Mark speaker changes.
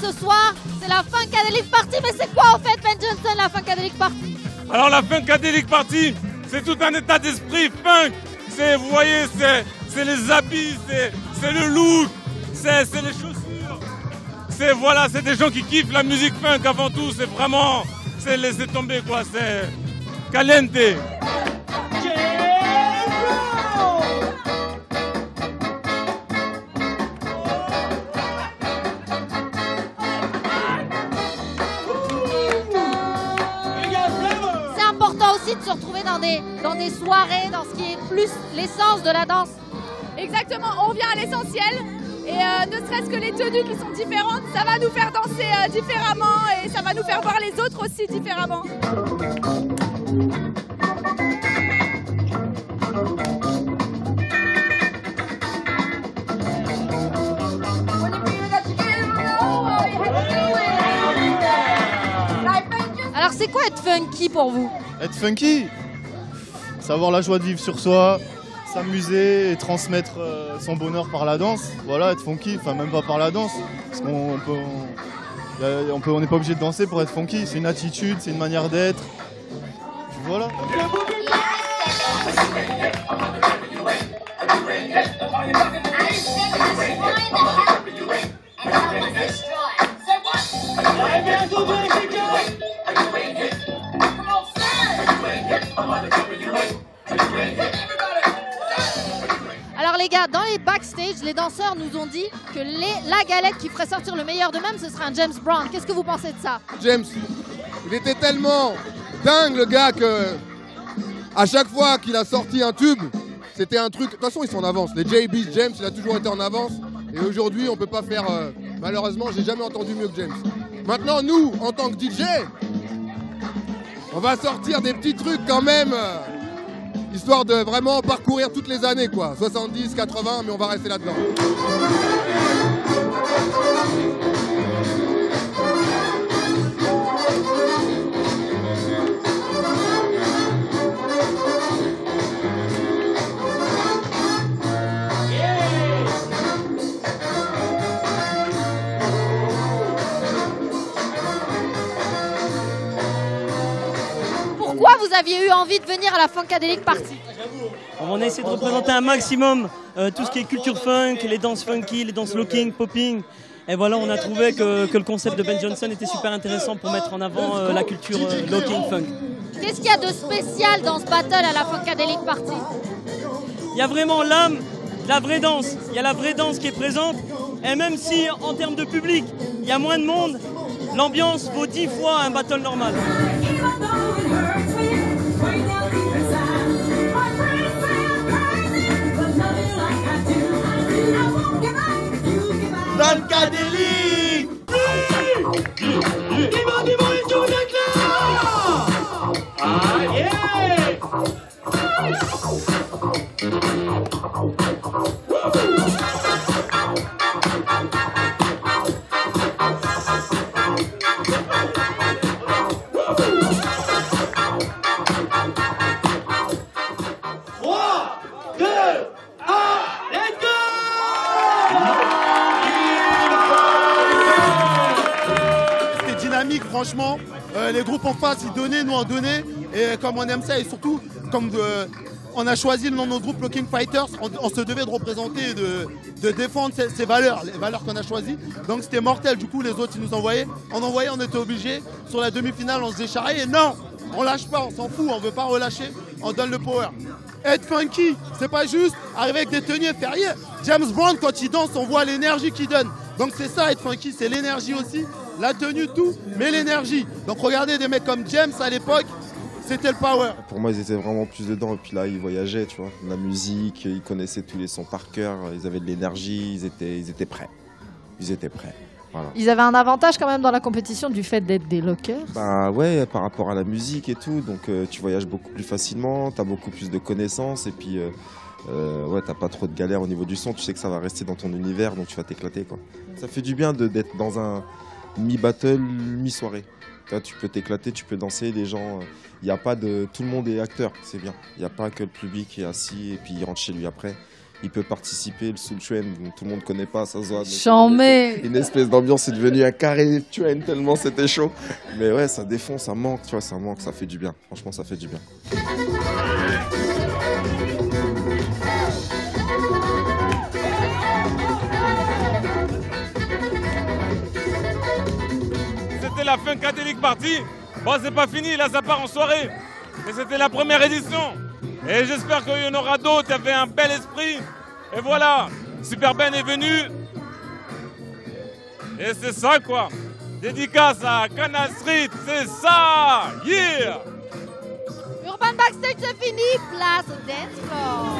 Speaker 1: ce soir, c'est la Funkadelic Party. Mais c'est quoi en fait, Ben Johnson, la Funkadelic Party?
Speaker 2: Alors la Funkadelic Party, c'est tout un état d'esprit funk. Vous voyez, c'est les habits, c'est le look, c'est les chaussures. Voilà, c'est des gens qui kiffent la musique funk avant tout. C'est vraiment, c'est laisser tomber quoi, c'est caliente.
Speaker 1: De se retrouver dans des soirées, dans ce qui est plus l'essence de la danse.
Speaker 3: Exactement, on vient à l'essentiel et ne serait-ce que les tenues qui sont différentes, ça va nous faire danser différemment et ça va nous faire voir les autres aussi différemment.
Speaker 1: Alors c'est quoi être funky pour vous?
Speaker 4: Être funky, savoir la joie de vivre sur soi, s'amuser et transmettre son bonheur par la danse. Voilà, être funky, enfin même pas par la danse, parce qu'on n'est pas obligé de danser pour être funky. C'est une attitude, c'est une manière d'être. Voilà.
Speaker 1: Alors les gars, dans les backstage, les danseurs nous ont dit que la galette qui ferait sortir le meilleur d'eux-mêmes, ce serait un James Brown. Qu'est-ce que vous pensez de ça?
Speaker 5: James, il était tellement dingue le gars que à chaque fois qu'il a sorti un tube, c'était un truc. De toute façon, ils sont en avance. Les JB, James, il a toujours été en avance. Et aujourd'hui, on peut pas faire. Malheureusement, j'ai jamais entendu mieux que James. Maintenant, nous, en tant que DJ, on va sortir des petits trucs quand même. Histoire de vraiment parcourir toutes les années, quoi. 70, 80, mais on va rester là-dedans.
Speaker 1: Pourquoi vous aviez eu envie de venir à la Funkadelic Party?
Speaker 6: On a essayé de représenter un maximum tout ce qui est culture funk, les danses funky, les danses locking, popping. Et voilà, on a trouvé que le concept de Ben Johnson était super intéressant pour mettre en avant la culture locking funk.
Speaker 1: Qu'est-ce qu'il y a de spécial dans ce battle à la Funkadelic Party?
Speaker 6: Il y a vraiment l'âme, la vraie danse. Il y a la vraie danse qui est présente. Et même si en termes de public, il y a moins de monde, l'ambiance vaut 10 fois un battle normal.
Speaker 7: Funkadelic! Dis-moi, est-ce que vous êtes là? Ah yeah!
Speaker 4: Franchement, les groupes en face, ils donnaient, nous on donnait, et comme on aime ça, et surtout, comme on a choisi le nom de notre groupe Locking Fighters, on se devait de représenter, de défendre ces valeurs, les valeurs qu'on a choisies. Donc c'était mortel, du coup les autres ils nous envoyaient, on était obligés, sur la demi-finale on se décharrait, et non, on lâche pas, on s'en fout, on veut pas relâcher, on donne le power. Être funky, c'est pas juste arriver avec des tenues et faire rien. James Brown quand il danse, on voit l'énergie qu'il donne. Donc c'est ça être funky, c'est l'énergie aussi. La tenue, tout, mais l'énergie. Donc regardez des mecs comme James à l'époque, c'était le power.
Speaker 8: Pour moi, ils étaient vraiment plus dedans. Et puis là, ils voyageaient, tu vois. La musique, ils connaissaient tous les sons par cœur. Ils avaient de l'énergie, ils étaient prêts. Ils étaient prêts. Voilà.
Speaker 1: Ils avaient un avantage quand même dans la compétition du fait d'être des lockers.
Speaker 8: Bah ouais, par rapport à la musique et tout. Donc tu voyages beaucoup plus facilement, tu as beaucoup plus de connaissances. Et puis ouais, t'as pas trop de galères au niveau du son. Tu sais que ça va rester dans ton univers, donc tu vas t'éclater, quoi. Ça fait du bien d'être dans un mi-battle, mi-soirée. Tu peux t'éclater, tu peux danser, les gens, y a pas de, tout le monde est acteur, c'est bien. Il n'y a pas que le public qui est assis et puis il rentre chez lui après. il peut participer. Le Soul Train, dont tout le monde connaît pas, ça se voit.
Speaker 1: Chambé.
Speaker 8: Une espèce d'ambiance, c'est devenu un carré train tellement c'était chaud. Mais ouais, ça défonce, ça manque, tu vois, ça manque, ça fait du bien. Franchement, ça fait du bien.
Speaker 2: C'était la Funkadelic Party. Bon, c'est pas fini, là ça part en soirée. Mais c'était la première édition. Et j'espère qu'il y en aura d'autres. Il y avait un bel esprit. Et voilà, Super Ben est venu. Et c'est ça quoi. Dédicace à Canal Street, c'est ça. Yeah.
Speaker 1: Urban Backstage, c'est fini. Place au dance floor.